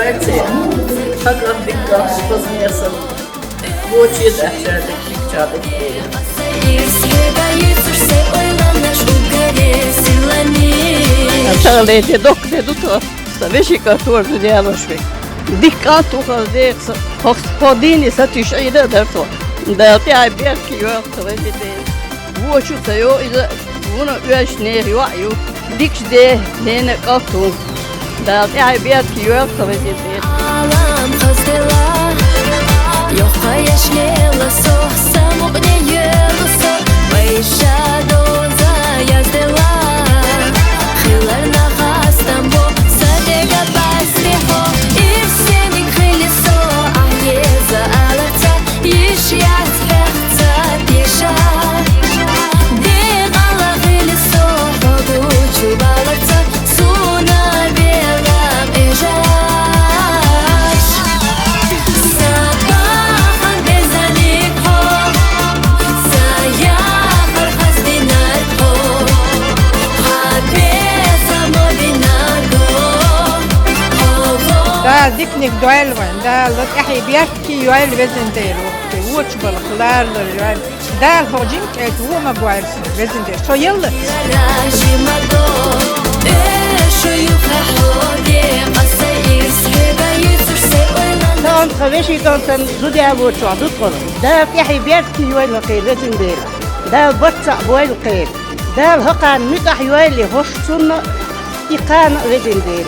Gayet Hakan dikkat kazanıyorsun. Bu çiğ dertlerdeki çağdaki değil. Шарлете докте дуто, вешика торду дялошве. Диккату каздек господини сатишайда дарто. Да тя берки ёрта везите. Вочу тайо иза вуна уашне риваю. Дикшде нене кату. Да тя берки ёрта везите. Alam kazdela, yok yaşlela so, samognie yelo so, вайша доза яздела. Хилар на хастамбо, садега басрихо, и все не крылесо, а еза аларца, иш яз хехца пеша. Дегала крылесо, ходу чубаларца, суна белам эжа. ده ديكنيك دوال وين ده لط احي بيحكي يوال بزن دير وقت وش بالخلال يوال ده الفوجين كيت هو ما بوعرس بزن دير شو يلا ده أنت خبيشي كنت زودي أبو شو تدخل ده يحيى بيحكي يوال وقيل لازم دير ده بطع بوال وقيل ده الهقان متح يوال هوش سنة يقان لازم دير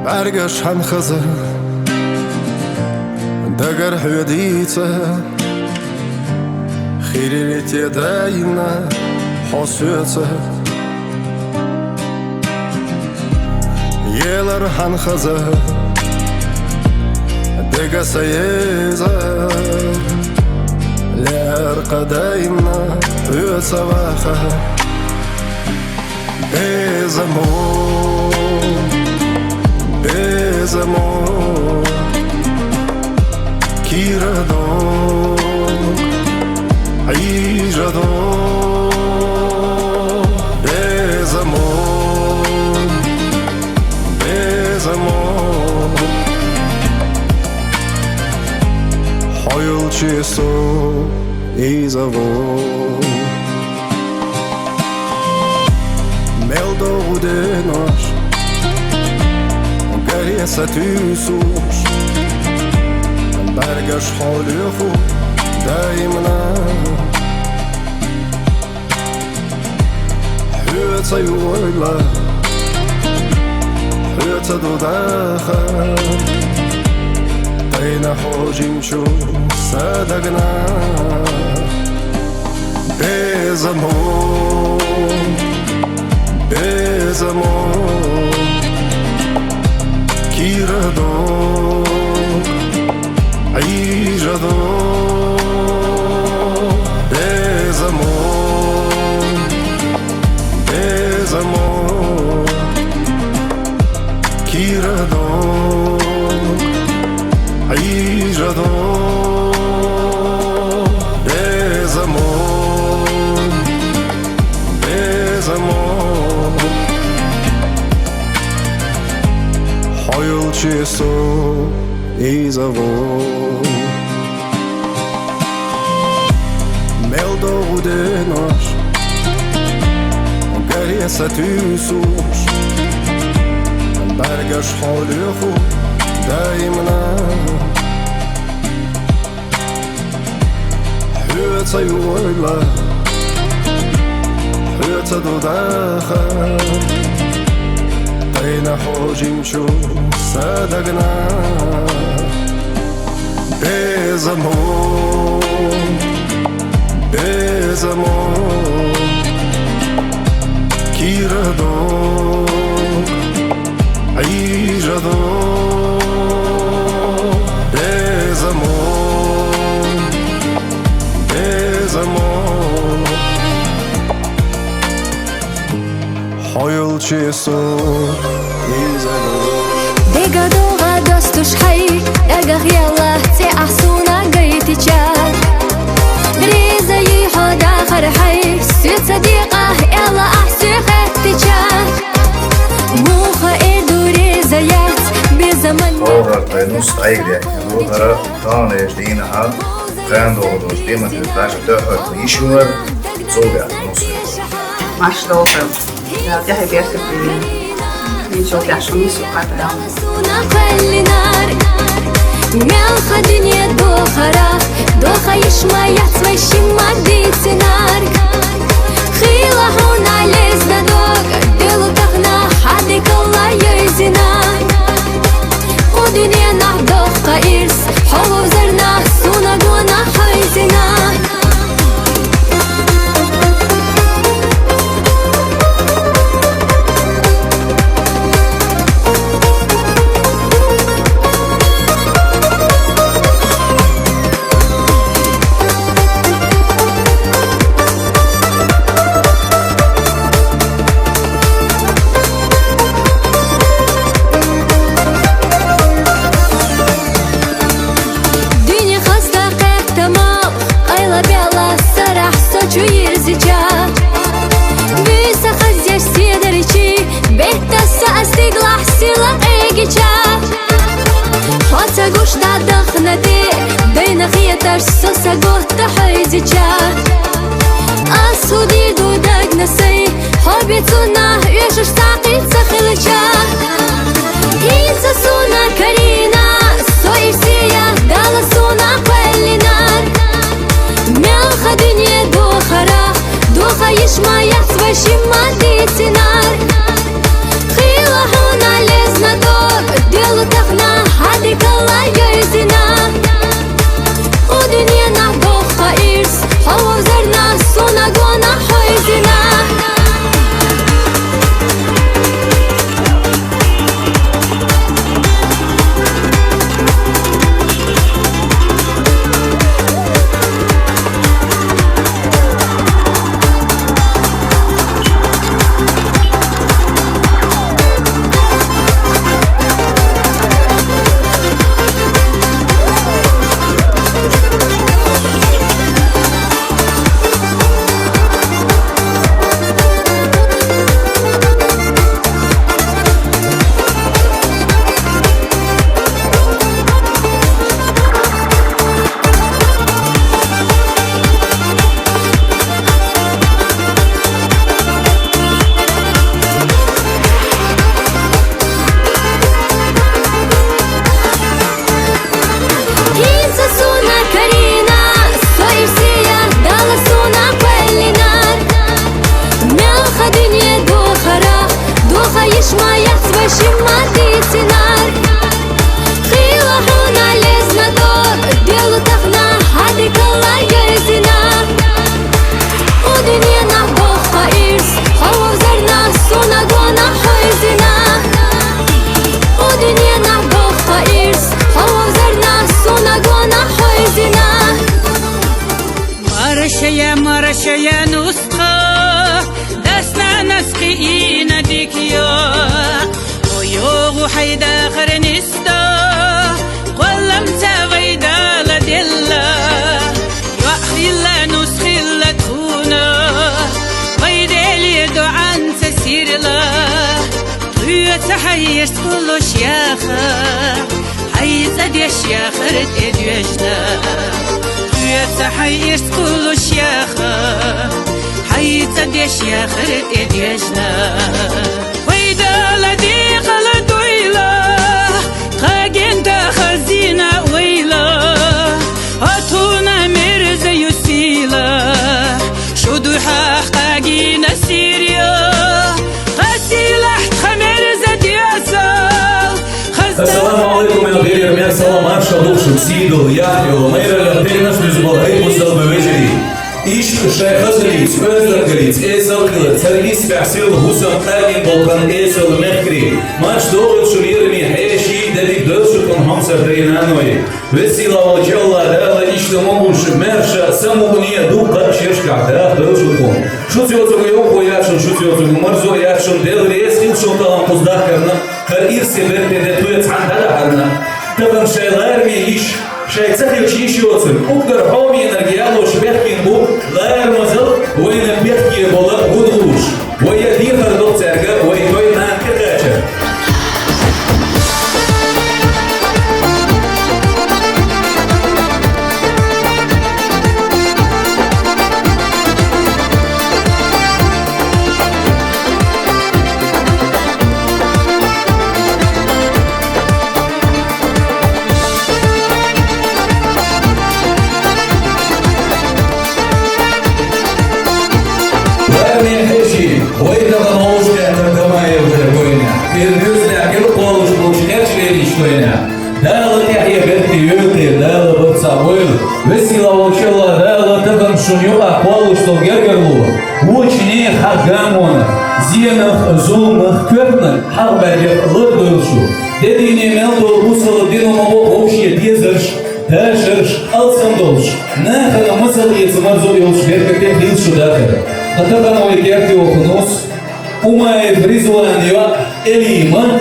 برگشتن خزر دگر حدیثه خیرت داینا حسیته Delar han khaza Dega sayezar Ler qadayna Yusavaha Bezamor Kiradon Airadon Bezamor Hayolchi so izavor Meldo de nós Garesa tüsus Bergash halukhu daimna Hütsa yoyla Hütsa dudakha Dayna hojimchu sadagna Bezamor Kiradon Airadon Bezamor Kiradon Airadon Bezamor Hayolchi so izavor Meldo de nós Garesa tüsus Bergash halukhu daimna Hütsa yoyla Hütsa dudakha Dayna hojimchu sadagna Bezamor Kiradon Airadon Bezamor Hayolchi so izavor Dega doga dostush hay Ergah yalla ti ahsuna gayticha Griza yihoda kharhay Süt sadiqa yalla ahsi khatticha Muha eduriza yat Bezaman Doğru nus aygı doğru tane işte ha kan doğru değil mi? Taşı da işler soğuk nus. Маш добре. Я верю, ничего хорошего не сухая. Suna qalli nar Melkha dunya dokhara Dokha yishma yatsvay shimma ditinar Khila huna lezda dog Dilu takhna hadik Allah yezina O dunya nah dokha irs Holo zarna suna gona hayzina روحي داخر نستا قلم تغيدا لدلا يوحي لا نسخي لا تخونا ويدي دعان تسير لا طيوة حيش كل شياخا حيز دي شياخر اديوشنا طيوة حيش كل شياخا حيز دي شياخر اديوشنا ويدا لدي خلد ويلا خاقين دا خزينة ويلا هاتونا مرزا يسيلا شدو حقاقين سيريا غسيلة خمرزا دياسا السلام عليكم يا غير من السلام عشا دوشم سيدو يحيو ميرا لبيناش بزبالهي مصدر بوجري İş şayxasınız, özlergeliz, esalgılı, tergis behsil, husam, tagin, bolgan, esal, mehkri. Maç doğru şuriyermi, heşi, dedik dövüşükün hamsa dreynanoyi. Vesila olcalla, dağla işte momuş, merşa, samuguniye, dukka, şeşka, dağ dövüşükün. Şu tiyotunu yok oyakşın, şu tiyotunu marzo oyakşın, devri eskin şuntalan kuzdahkarna, kar irse berkede tuyet handada harna. Tabam şeyler mi iş? Шайцахи чищиоци, угар хоми энергиялош бехкин бу, лайер мазал, война бехки бола гудуш. Воя дихар до церга, вой той нанки кача. Vesila olcalla dağla takım şunyuğa koluştol gergerlu. Uçni hagamona, ziyanık, zulmık, köpnük, halberge lırdırşu. Dediğine meldol musalı dinamabo hoşye diyezirş, taşırş, alsın dolş. Nahana mısal yetsimar zor yolş verkekte hil şu dakar. Atakan oy gerdi okunuz. Umay frizulanıyor eliman.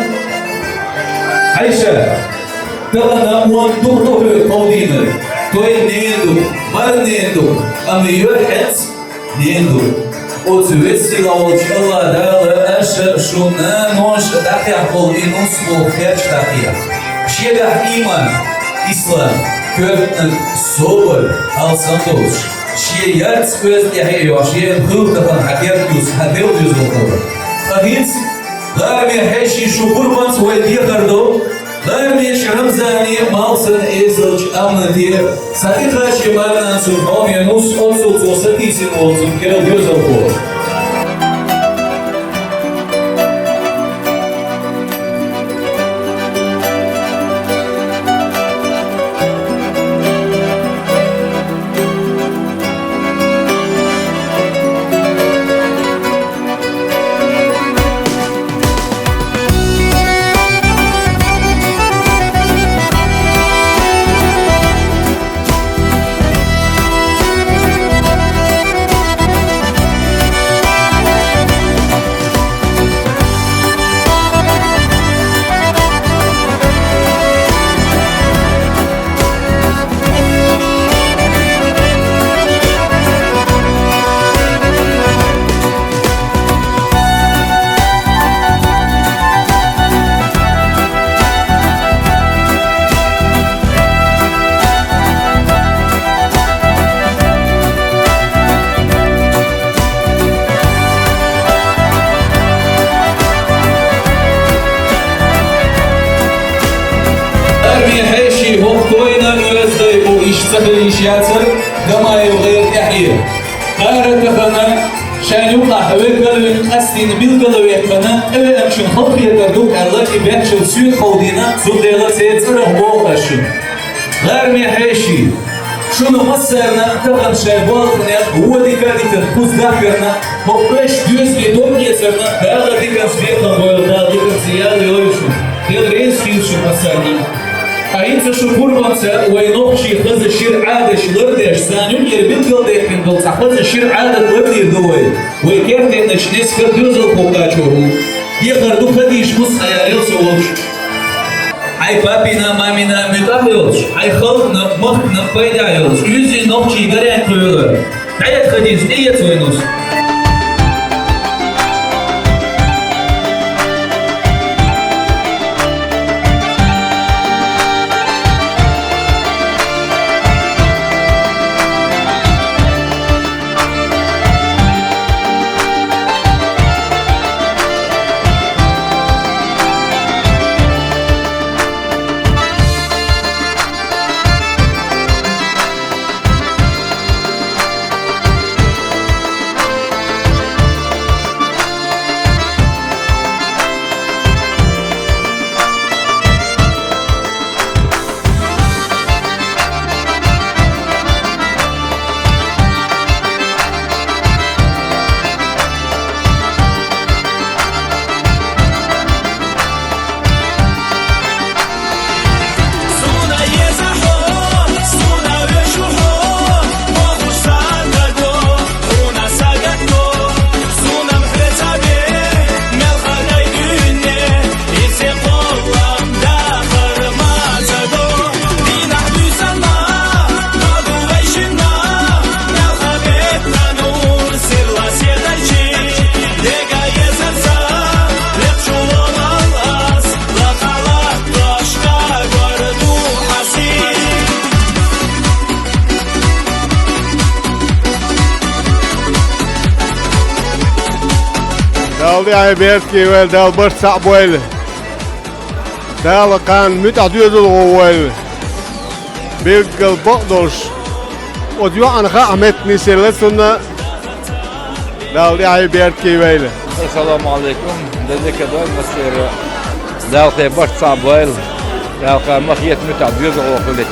Ayşe. Tağına uan durduğu kaldığını. Той ненду, бар ненду, а мы йохец ненду. От весила олчала дала аша шуна нож дахя хол инус бул херч дахя. Шегах иман, ислам, köpnük, sobr, alsandolş. Şie yarts öz yahiyo, şie hılkatan hakertüz, hadeldüz oldu. Ahits, garmi heşi şukurbans ve diyakardo, Darmi Ramzani malsın ezilç amna diye Sakıta şimarnan sun omyanus olsun olsa tisin olsun kerel göz alıyor. سهل يشياتر كما يغير يحيى قارة فنا شان يوقع ويقلب أسين بالقلب يحفنا إلا أمشن خلق يتردوك الله كبيرشل سويت خودينا سود يلا سيتسرح بوقشن غير ميحيشي شنو مصرنا تغن شايبالنا هو دي كانت تنقص داكرنا هوش دوز بيدوم يسرنا هذا دي كان سبيقا بويلدا دي كان سيال يوشن يلريس فيلشو مصرنا Ayınca şu kurbansa وينوخشي خذ الشير عادة شلردش سانيم يربيت قلد يحكم قلت خذ الشير عادة لردي دوي ويكيرت إن شنيس كردوز القوقاتشوه يخردو خديش مص خياريل سووش Hay papina mamina müdahıyoruz. Hay halkına mahkına paydayıyoruz. Yüzü nokçayı garen koyuyorlar. Dayat hadis ne yatıyorsunuz? دالدي عبيرتي ويل دال برصع بويل دال كان متعديد الغويل بيقل بقدرش وديو أنا خامت نسيلتنا دالدي عبيرتي ويل السلام عليكم ذلك دال مسير دال برصع بويل دال كان مخيت متعديد الغويل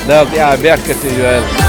دال عبيرتي ويل